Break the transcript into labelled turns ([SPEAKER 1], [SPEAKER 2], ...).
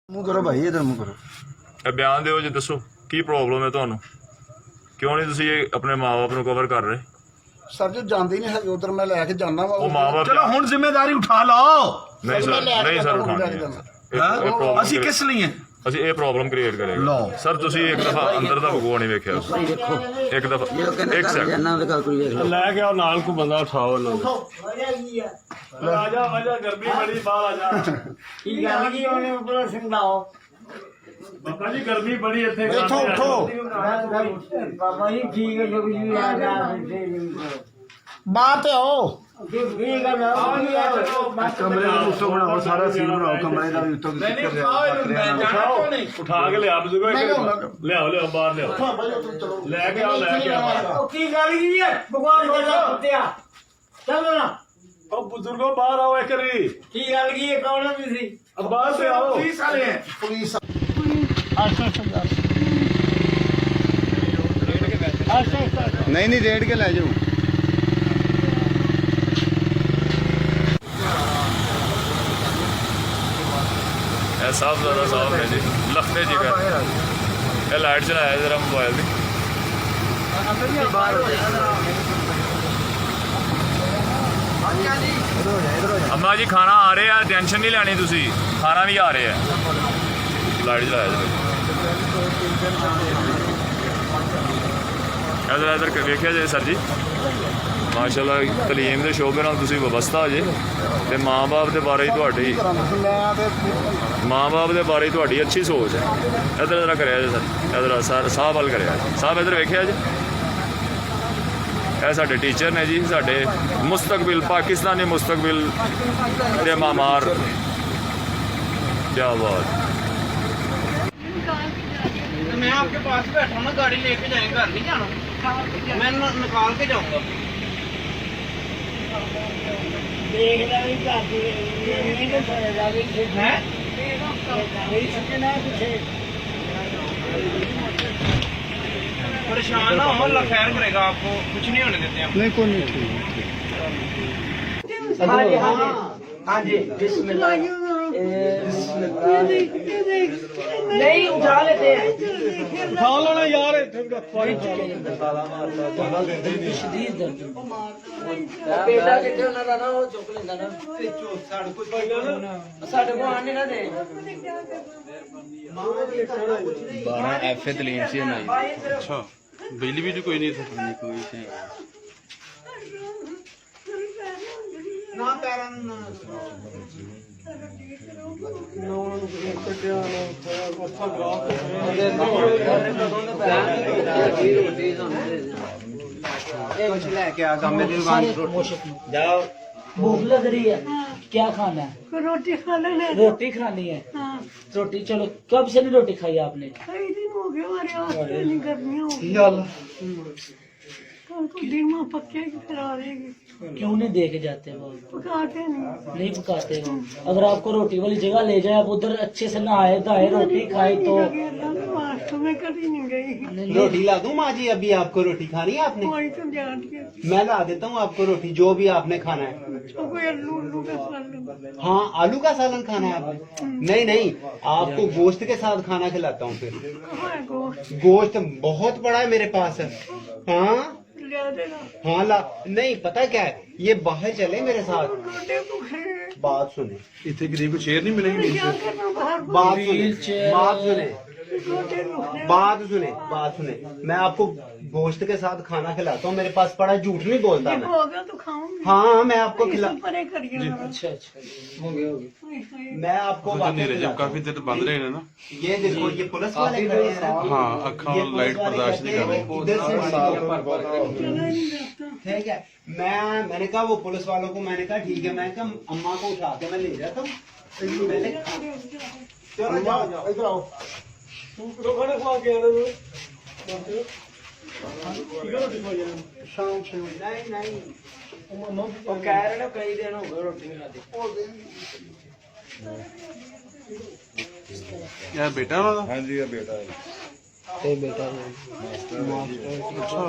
[SPEAKER 1] ਮੂੰਹ ਕਰੋ ਭਾਈ, ਇਧਰ ਮੂੰਹ ਕਰੋ।
[SPEAKER 2] ਇਹ ਬਿਆਨ ਦਿਓ ਜੀ, ਦੱਸੋ ਕੀ ਪ੍ਰੋਬਲਮ ਹੈ ਤੁਹਾਨੂੰ? ਕਿਉਂ ਨਹੀਂ ਤੁਸੀਂ ਇਹ ਆਪਣੇ ਮਾਂ-ਬਾਪ ਨੂੰ ਕਵਰ ਕਰ ਰਹੇ?
[SPEAKER 1] ਸਰ ਜੀ ਜਾਂਦੇ ਹੀ ਨਹੀਂ ਹੈਗੇ ਉਧਰ, ਮੈਂ ਲੈ ਕੇ ਜਾਣਾ ਵਾ।
[SPEAKER 2] ਉਹ ਮਾਂ-ਬਾਪ
[SPEAKER 3] ਚਲੋ ਹੁਣ ਜ਼ਿੰਮੇਵਾਰੀ ਉਠਾ ਲਓ।
[SPEAKER 2] ਨਹੀਂ ਸਰ, ਨਹੀਂ ਸਰ ਉਠਾਉਣੀ।
[SPEAKER 3] ਅਸੀਂ ਕਿਸ ਲਈ ਹੈ?
[SPEAKER 2] ਅਸੀਂ ਇਹ ਪ੍ਰੋਬਲਮ ਕ੍ਰੀਏਟ ਕਰੇਗਾ ਸਰ। ਤੁਸੀਂ ਇੱਕ ਦਫਾ ਅੰਦਰ ਦਾ ਭਗਵਾ ਨਹੀਂ ਵੇਖਿਆ? ਇੱਕ ਦਫਾ ਇੱਕ ਸੈਕਿੰਡ
[SPEAKER 4] ਲੈ ਕੇ ਆਓ ਨਾਲ ਕੋ ਬੰਦਾ ਉਠਾਓ ਇਹਨਾਂ ਨੂੰ। ਆ ਜਾ ਵਜਾ ਗਰਮੀ ਬੜੀ, ਬਾਹਰ ਆ ਜਾ।
[SPEAKER 5] ਕੀ ਗੱਲ ਕੀ ਉਹਨੇ ਉੱਪਰ ਸਮਝਾਓ
[SPEAKER 4] ਬਾਬਾ ਜੀ ਗਰਮੀ ਬੜੀ ਇੱਥੇ।
[SPEAKER 3] ਇੱਥੋਂ ਉੱਠੋ।
[SPEAKER 5] ਬਾਬਾ ਜੀ ਠੀਕ ਹੈ ਜੋ ਕੁਝ ਵੀ ਆ ਜਾ
[SPEAKER 3] ਬਾਹਰ ਤੇ ਆਓ।
[SPEAKER 5] ਠੀਕ ਹੈ ਨਾ
[SPEAKER 1] ਕਮਰੇ ਦਾ ਉੱਤੋਂ ਬਣਾਓ, ਸਾਰਾ ਸੀਨ ਬਣਾਓ ਕਮਰੇ ਦਾ ਵੀ ਉੱਤੋਂ।
[SPEAKER 4] ਉਠਾ ਕੇ ਲਿਆ ਬਜ਼ੁਰਗੋ, ਲਿਆਓ ਬਾਹਰ ਲਿਆਓ। ਲੈ ਕੇ ਆਓ, ਲੈ ਕੇ ਆਓ।
[SPEAKER 5] ਉਹ ਕੀ ਗੱਲ ਕੀ ਹੈ ਭਗਵਾਨ ਦਾ ਕੁੱਤਿਆ? ਚਲੋ ਨਾ
[SPEAKER 4] ਉਹ ਬਜ਼ੁਰਗੋ ਬਾਹਰ ਆਓ ਇੱਕ ਵਾਰੀ।
[SPEAKER 5] ਕੀ ਗੱਲ ਕੀ ਹੈ? ਕੌਣ ਹੈ ਤੁਸੀਂ?
[SPEAKER 4] ਬਾਹਰ ਤੇ ਆਓ।
[SPEAKER 3] ਪੁਲਿਸ ਵਾਲੇ ਹੈ।
[SPEAKER 1] ਪੁਲਿਸ ਨਹੀਂ ਰੇਡ ਕੇ ਲੈ ਜਾਓ।
[SPEAKER 2] ਇਹ ਸਾਫ ज़्यादा साफ है जी, लखते जी का। ये लाइट चलाया जरा मोबाइल की। अम्मा जी खाना आ रहे हैं, टेंशन नहीं लेनी तुसी, खाना भी आ रहे हैं। लाइट चलाया जरा इधर इधर वेख्या जाए सर जी। माशाल्लाह तलीम के शोबे नाल तुसी वाबस्ता हो जे ते माँ बाप के बारे ही माँ बाप के बारे ही अच्छी सोच है। इधर इधर कराया जी सर, इधर सर साहब वाल कराया साहब, इधर वेख्या जी। ਇਹ ਸਾਡੇ ਟੀਚਰ ਨੇ ਜੀ, ਸਾਡੇ ਮੁਸਤਕबिल पाकिस्तानी मुस्तकबिल के मामार। क्या बात।
[SPEAKER 6] मैं आपके पास बैठा हूँ ना, गाड़ी लेके जाए, घर नहीं जाना, मैं निकाल के जाऊंगा।
[SPEAKER 5] ਦੇਖ ਲੈ ਵੀ ਕਰਦੀ ਨਹੀਂ ਤੇ ਫਾਇਦਾ ਵੀ
[SPEAKER 6] है
[SPEAKER 5] ਨਹੀਂ ਸਕਣਾ ਕੁਛ।
[SPEAKER 6] परेशान ना हो, अल्लाह खैर करेगा, आपको कुछ नहीं होने देते हम।
[SPEAKER 1] नहीं कोई नहीं ठीक।
[SPEAKER 5] हाँ जी हाँ जी हाँ जी बिस्मिल्लाह। नहीं उठा लेते हैं।
[SPEAKER 4] उठा लो ना यार।
[SPEAKER 5] शदीद दर्द। बेटा कितने होना था ना, वो चुक लेंदा ना। साढ़े को आने ना दे।
[SPEAKER 7] 12 एफ तलीम से बनाई।
[SPEAKER 6] अच्छा, बिजली भी कोई नहीं था कोई से ना कारण
[SPEAKER 5] जाओ। भूख लग रही है, क्या खाना है?
[SPEAKER 8] रोटी खा लेने।
[SPEAKER 5] रोटी खानी है।
[SPEAKER 8] हाँ,
[SPEAKER 5] रोटी चलो, कब से नहीं रोटी खाई आपने?
[SPEAKER 8] कई दिन हो गए हमारे हाथ नहीं गर्मियाँ हो गई। कल को दिन में पक्के की करा देगी।
[SPEAKER 5] क्यों नहीं दे के जाते वो?
[SPEAKER 8] पकाते नहीं।
[SPEAKER 5] नहीं पकाते वो। अगर आपको रोटी वाली जगह ले जाए, आप उधर अच्छे से नहाए धाए रोटी खाए तो।
[SPEAKER 8] वास्तव में कभी नहीं गई।
[SPEAKER 6] रोटी ला दूं माँ जी? अभी आपको रोटी खानी है आपने?
[SPEAKER 8] कोई तो जान के
[SPEAKER 6] मैं ला देता हूँ आपको रोटी, जो भी आपने खाना है।
[SPEAKER 8] तो कोई आलू उल्लू का सालन।
[SPEAKER 6] हाँ, आलू का सालन खाना है आपने? नहीं नहीं, आपको गोश्त के साथ खाना खिलाता हूँ फिर।
[SPEAKER 8] कहाँ है गोश्त?
[SPEAKER 6] गोश्त बहुत बड़ा है मेरे पास। हाँ
[SPEAKER 8] ले देना।
[SPEAKER 6] हाँ ला। नहीं पता क्या है, ये बाहर चले मेरे साथ।
[SPEAKER 8] रोटे तो खाए।
[SPEAKER 6] बात सुने,
[SPEAKER 4] ਇੱਥੇ ਗਰੀਬ ਨੂੰ ਚੇਅਰ ਨਹੀਂ ਮਿਲੇਗੀ।
[SPEAKER 8] क्या करना बाहर
[SPEAKER 6] बात सुने, बात सुने,
[SPEAKER 8] रोटे रुकने।
[SPEAKER 6] बात सुने, बात सुने। मैं आपको गोश्त के साथ खाना खिलाता हूँ, मेरे पास पड़ा, झूठ नहीं बोलता मैं।
[SPEAKER 8] होगा तो खाऊंगी।
[SPEAKER 6] हाँ मैं आपको खिला,
[SPEAKER 8] परे करिए।
[SPEAKER 5] अच्छा अच्छा हो गया हो गया।
[SPEAKER 6] मैं आपको बातें खिलाता हूँ।
[SPEAKER 4] काफी देर बंद रहे हैं ना।
[SPEAKER 6] ये देखो, ये पुलिस वाले खड़े हैं ना।
[SPEAKER 4] हाँ, अखा
[SPEAKER 6] ये
[SPEAKER 4] और लाइट
[SPEAKER 6] पुलिस वाले
[SPEAKER 4] बर्दाश्त नहीं कर
[SPEAKER 6] कहते हैं, इधर से
[SPEAKER 8] चला नहीं जाता।
[SPEAKER 6] ठीक है। मैंने कहा वो पुलिस वालों को, मैंने कहा ठीक है, मैंने कहा अम्मा को उठा के मैं ले जाता हूँ। मैंने चलो जाओ जाओ,
[SPEAKER 1] इधर आओ। शाम से
[SPEAKER 6] नहीं नहीं,
[SPEAKER 5] वो कह रहे ना कई दिन हो गए रोटी नहीं खाती।
[SPEAKER 4] यार बेटा वाला।
[SPEAKER 7] हाँ जी, बेटा है।
[SPEAKER 5] बेटा
[SPEAKER 4] अच्छा।